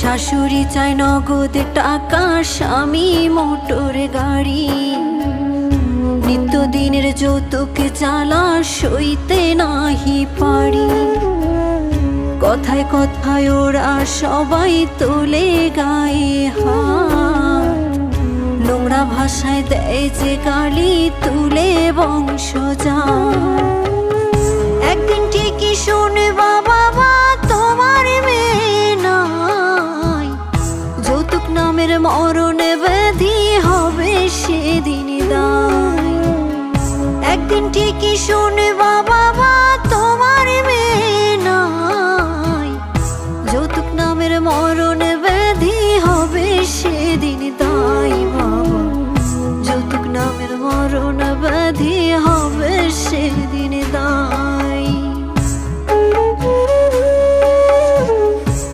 শাশুড়ি চায় নগদ টাকা, স্বামী মোটর গাড়ি। নিত্যদিনের যৌতুক জ্বালা সইতে নাহি পারি। কথায় কথায় ওরা সবাই তোলে গায়ে হাত, নোংরা ভাষায় দেয় যে গালি, তুলে বংশজাত। একদিন ঠিকই শুনবা বাবা তোমার মেয়ে নাই, যৌতুক নামের মরণ ব্যাধি হবে সেদিন দায়। একদিন ঠিকই শুনবা বাবা তোমার মেয়ে নাই, যৌতুক নামের মরণ ব্যাধি হবে সেদিন দায়। বাবা যৌতুক নামের মরণ ব্যাধি হবে সেদিন।